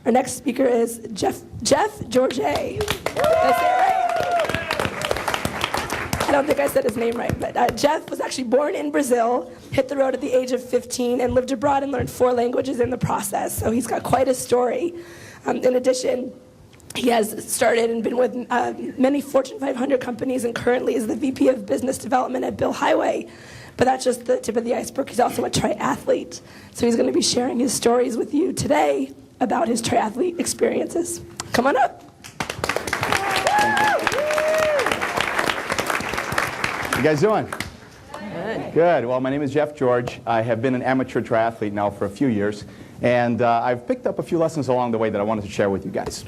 Our next speaker is Jeff Jorge. Did I say it right? I don't think I said his name right, but Jeff was actually born in Brazil, hit the road at the age of 15, and lived abroad and learned 4 languages in the process. So he's got quite a story. In addition, he has started and been with many Fortune 500 companies and currently is the VP of Business Development at Billhighway. But that's just the tip of the iceberg. He's also a triathlete. So he's going to be sharing his stories with you today about his triathlete experiences. Come on up. How you guys doing? Good. Well, my name is Jeff George. I have been an amateur triathlete now for a few years, and I've picked up a few lessons along the way that I wanted to share with you guys.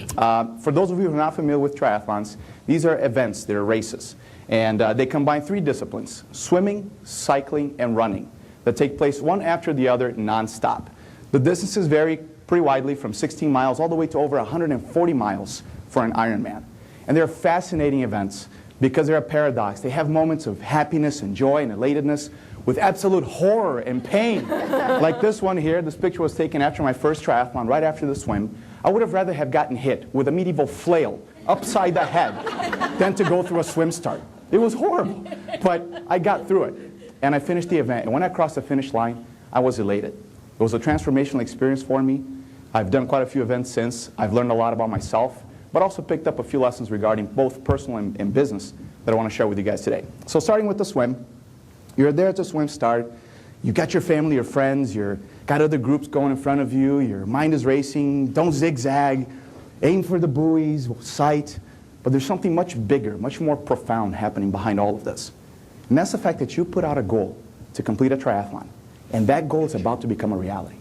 For those of you who are not familiar with triathlons, these are events, they're races, and they combine 3 disciplines: swimming, cycling, and running, that take place one after the other non-stop. The distances vary pretty widely from 16 miles all the way to over 140 miles for an Ironman. And they're fascinating events because they're a paradox. They have moments of happiness and joy and elatedness with absolute horror and pain. Like this one here, this picture was taken after my first triathlon, right after the swim. I would have rather have gotten hit with a medieval flail upside the head than to go through a swim start. It was horrible, but I got through it. And I finished the event, and when I crossed the finish line, I was elated. It was a transformational experience for me. I've done quite a few events since. I've learned a lot about myself, but also picked up a few lessons regarding both personal and business that I want to share with you guys today. So starting with the swim, you're there at the swim start. You got your family, your friends, you got other groups going in front of you. Your mind is racing. Don't zigzag. Aim for the buoys, sight. But there's something much bigger, much more profound happening behind all of this. And that's the fact that you put out a goal to complete a triathlon. And that goal is about to become a reality.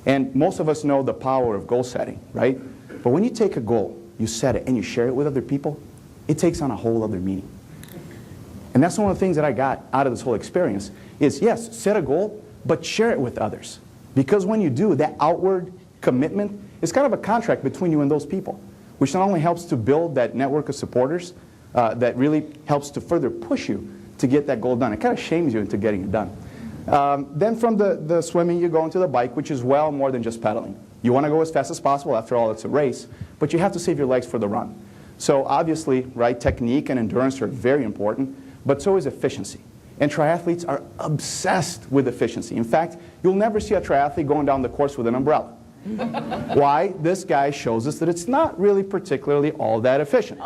And most of us know the power of goal setting, right? But when you take a goal, you set it, and you share it with other people, it takes on a whole other meaning. And that's one of the things that I got out of this whole experience is, yes, set a goal, but share it with others. Because when you do, that outward commitment is kind of a contract between you and those people, which not only helps to build that network of supporters, that really helps to further push you to get that goal done. It kind of shames you into getting it done. Then from the swimming, you go into the bike, which is well more than just pedaling. You want to go as fast as possible. After all, it's a race. But you have to save your legs for the run. So obviously, right, technique and endurance are very important, but so is efficiency. And triathletes are obsessed with efficiency. In fact, you'll never see a triathlete going down the course with an umbrella. Why? This guy shows us that it's not really particularly all that efficient.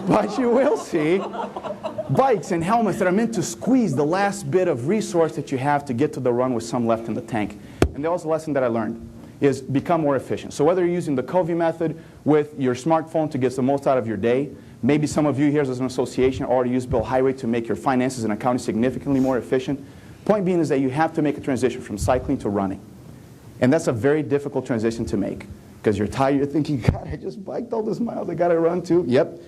But you will see bikes and helmets that are meant to squeeze the last bit of resource that you have to get to the run with some left in the tank. And that was a lesson that I learned, is become more efficient. So whether you're using the Covey method with your smartphone to get the most out of your day, maybe some of you here as an association already use Billhighway to make your finances and accounting significantly more efficient. Point being is that you have to make a transition from cycling to running. And that's a very difficult transition to make because you're tired, you're thinking, God, I just biked all this miles, I got to run too. Yep,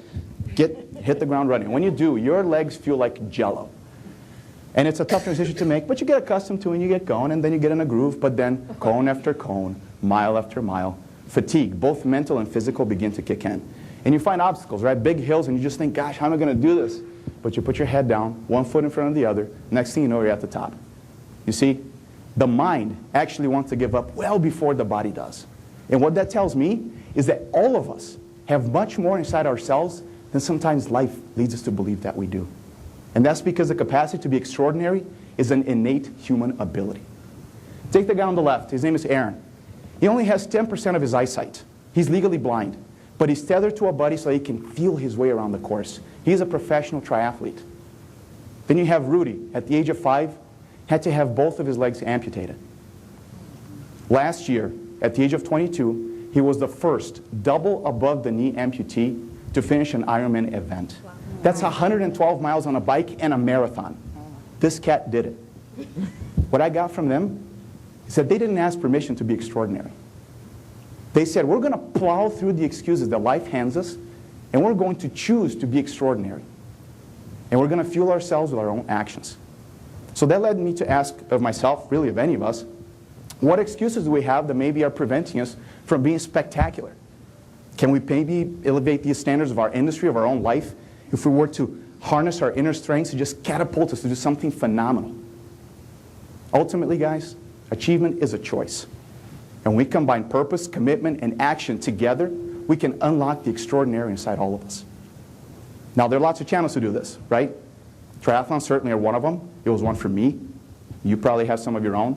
hit the ground running. When you do, your legs feel like jello. And it's a tough transition to make, but you get accustomed to it and you get going, and then you get in a groove, but then cone after cone, mile after mile, fatigue, both mental and physical, begin to kick in. And you find obstacles, right? Big hills, and you just think, gosh, how am I going to do this? But you put your head down, one foot in front of the other, next thing you know, you're at the top. You see, the mind actually wants to give up well before the body does. And what that tells me is that all of us have much more inside ourselves than sometimes life leads us to believe that we do. And that's because the capacity to be extraordinary is an innate human ability. Take the guy on the left. His name is Aaron. He only has 10% of his eyesight. He's legally blind, but he's tethered to a buddy so he can feel his way around the course. He's a professional triathlete. Then you have Rudy. At the age of 5, had to have both of his legs amputated. Last year, at the age of 22, he was the first double above the knee amputee to finish an Ironman event. Wow. That's 112 miles on a bike and a marathon. This cat did it. What I got from them is that they didn't ask permission to be extraordinary. They said, we're going to plow through the excuses that life hands us, and we're going to choose to be extraordinary. And we're going to fuel ourselves with our own actions. So that led me to ask of myself, really of any of us, what excuses do we have that maybe are preventing us from being spectacular? Can we maybe elevate the standards of our industry, of our own life, if we were to harness our inner strengths to just catapult us to do something phenomenal? Ultimately, guys, achievement is a choice. And when we combine purpose, commitment, and action together, we can unlock the extraordinary inside all of us. Now, there are lots of channels to do this, right? Triathlons certainly are one of them. It was one for me. You probably have some of your own.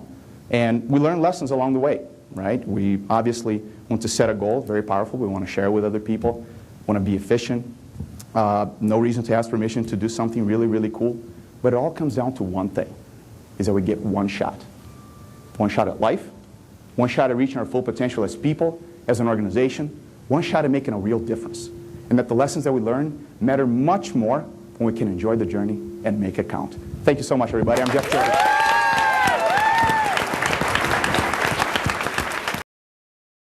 And we learn lessons along the way, right? We obviously want to set a goal, very powerful. We want to share it with other people, want to be efficient. No reason to ask permission to do something really, really cool. But it all comes down to one thing, is that we get one shot. One shot at life, one shot at reaching our full potential as people, as an organization, one shot at making a real difference. And that the lessons that we learn matter much more when we can enjoy the journey and make it count. Thank you so much, everybody. I'm Jeff Jorge.